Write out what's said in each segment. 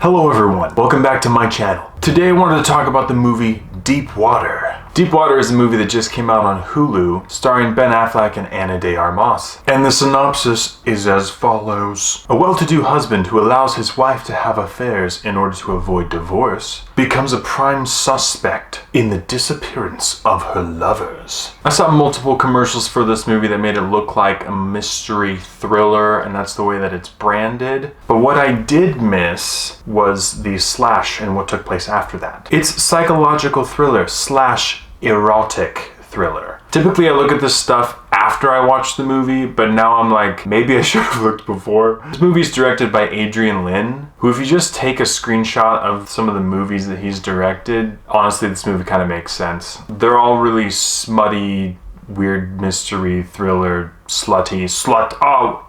Hello everyone, welcome back to my channel. Today I wanted to talk about the movie Deep Water. Deep Water is a movie that just came out on Hulu, starring Ben Affleck and Ana de Armas. And the synopsis is as follows. A well-to-do husband who allows his wife to have affairs in order to avoid divorce becomes a prime suspect in the disappearance of her lovers. I saw multiple commercials for this movie that made it look like a mystery thriller, and that's the way that it's branded. But what I did miss was the slash and what took place after that. It's psychological thriller slash erotic thriller. Typically I look at this stuff after I watch the movie, but now I'm like, maybe I should have looked before. This movie is directed by Adrian Lyne, who if you just take a screenshot of some of the movies that he's directed, honestly this movie kind of makes sense. They're all really smutty, weird mystery thriller,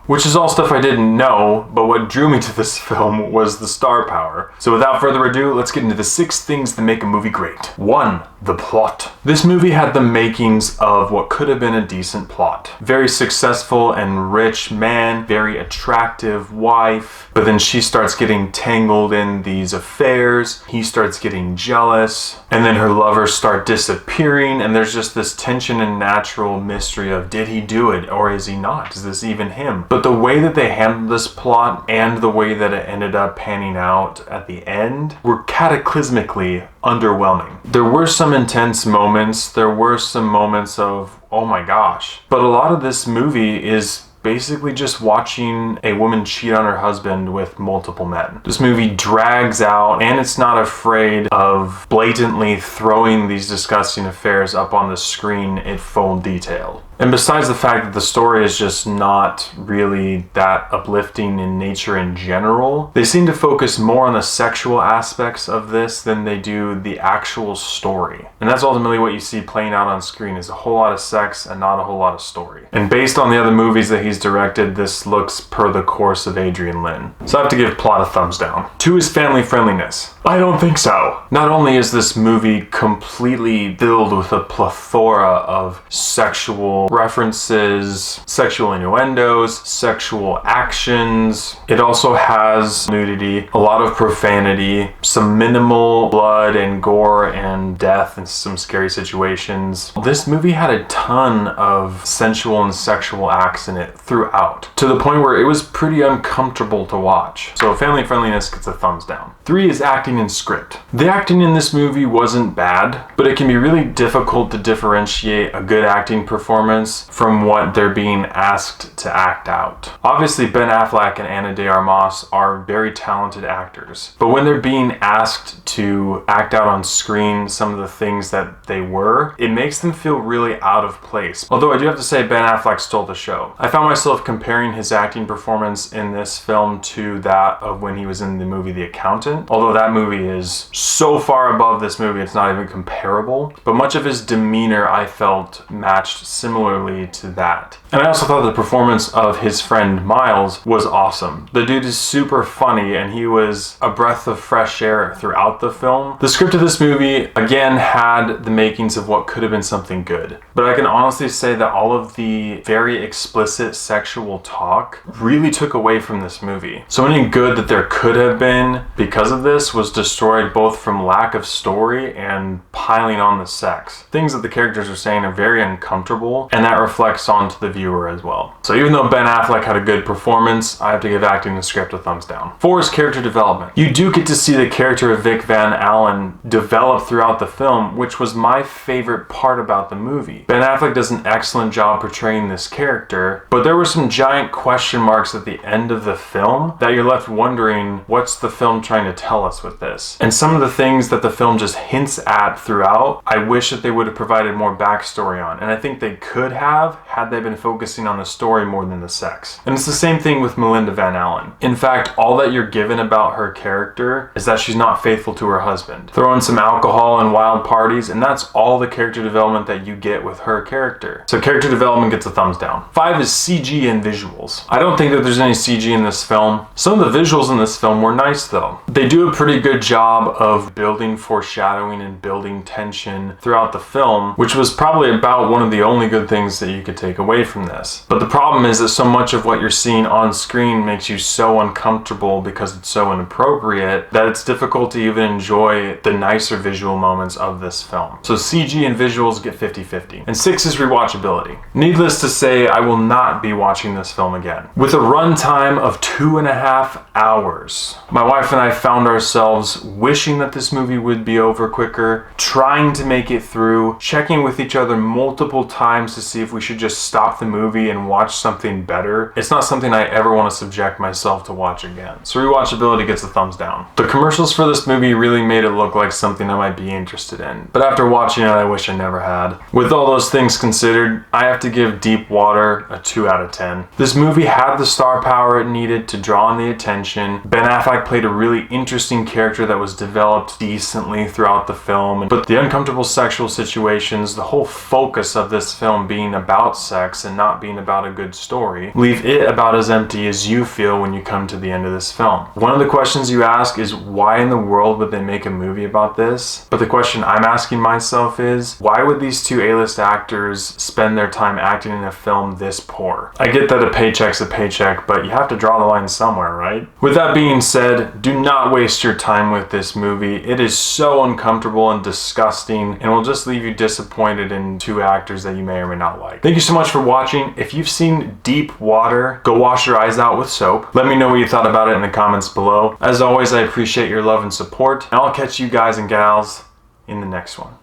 which is all stuff I didn't know, but what drew me to this film was the star power. So without further ado, let's get into the 6 things that make a movie great. 1. The plot. This movie had the makings of what could have been a decent plot. Very successful and rich man, very attractive wife, but then she starts getting tangled in these affairs, he starts getting jealous, and then her lovers start disappearing, and there's just this tension and natural mystery of, did he do it or is he not? Is this even him? But the way that they handled this plot and the way that it ended up panning out at the end were cataclysmically underwhelming. There were some intense moments, there were some moments of, oh my gosh. But a lot of this movie is basically just watching a woman cheat on her husband with multiple men. This movie drags out and it's not afraid of blatantly throwing these disgusting affairs up on the screen in full detail. And besides the fact that the story is just not really that uplifting in nature in general, they seem to focus more on the sexual aspects of this than they do the actual story. And that's ultimately what you see playing out on screen, is a whole lot of sex and not a whole lot of story. And based on the other movies that he's directed, this looks per the course of Adrian Lyne. So I have to give plot a thumbs down. 2 is family friendliness. I don't think so. Not only is this movie completely filled with a plethora of sexual references, sexual innuendos, sexual actions. It also has nudity, a lot of profanity, some minimal blood and gore and death and some scary situations. This movie had a ton of sensual and sexual acts in it throughout, to the point where it was pretty uncomfortable to watch. So family friendliness gets a thumbs down. 3 is acting and script. The acting in this movie wasn't bad, but it can be really difficult to differentiate a good acting performance from what they're being asked to act out. Obviously, Ben Affleck and Ana de Armas are very talented actors, but when they're being asked to act out on screen some of the things that they were, it makes them feel really out of place. Although I do have to say Ben Affleck stole the show. I found myself comparing his acting performance in this film to that of when he was in the movie The Accountant, although that movie is so far above this movie it's not even comparable, but much of his demeanor I felt matched similarly to that. And I also thought the performance of his friend Miles was awesome. The dude is super funny and he was a breath of fresh air throughout the film. The script of this movie, again, had the makings of what could have been something good. But I can honestly say that all of the very explicit sexual talk really took away from this movie. So any good that there could have been because of this was destroyed, both from lack of story and piling on the sex. Things that the characters are saying are very uncomfortable, and that reflects onto the viewer as well. So even though Ben Affleck had a good performance, I have to give acting and script a thumbs down. 4 is character development. You do get to see the character of Vic Van Allen develop throughout the film, which was my favorite part about the movie. Ben Affleck does an excellent job portraying this character, but there were some giant question marks at the end of the film that you're left wondering, what's the film trying to tell us with this? And some of the things that the film just hints at throughout, I wish that they would have provided more backstory on, and I think they could have had they been focusing on the story more than the sex. And it's the same thing with Melinda Van Allen. In fact, all that you're given about her character is that she's not faithful to her husband. Throw in some alcohol and wild parties, and that's all the character development that you get with her character. So character development gets a thumbs down. 5 is CG and visuals. I don't think that there's any CG in this film. Some of the visuals in this film were nice though. They do a pretty good job of building foreshadowing and building tension throughout the film, which was probably about one of the only good things things that you could take away from this. But the problem is that so much of what you're seeing on screen makes you so uncomfortable because it's so inappropriate that it's difficult to even enjoy the nicer visual moments of this film. So CG and visuals get 50-50. And 6 is rewatchability. Needless to say, I will not be watching this film again. With a runtime of 2.5 hours, my wife and I found ourselves wishing that this movie would be over quicker, trying to make it through, checking with each other multiple times to see if we should just stop the movie and watch something better. It's not something I ever want to subject myself to watch again. So rewatchability gets a thumbs down. The commercials for this movie really made it look like something I might be interested in, but after watching it, I wish I never had. With all those things considered, I have to give Deep Water a 2 out of 10. This movie had the star power it needed to draw on the attention. Ben Affleck played a really interesting character that was developed decently throughout the film, but the uncomfortable sexual situations, the whole focus of this film being about sex and not being about a good story, leave it about as empty as you feel when you come to the end of this film. One of the questions you ask is, why in the world would they make a movie about this? But the question I'm asking myself is, why would these two A-list actors spend their time acting in a film this poor? I get that a paycheck's a paycheck, but you have to draw the line somewhere, right? With that being said, do not waste your time with this movie. It is so uncomfortable and disgusting and will just leave you disappointed in two actors that you may or may not like. Thank you so much for watching. If you've seen Deep Water, go wash your eyes out with soap. Let me know what you thought about it in the comments below. As always, I appreciate your love and support, and I'll catch you guys and gals in the next one.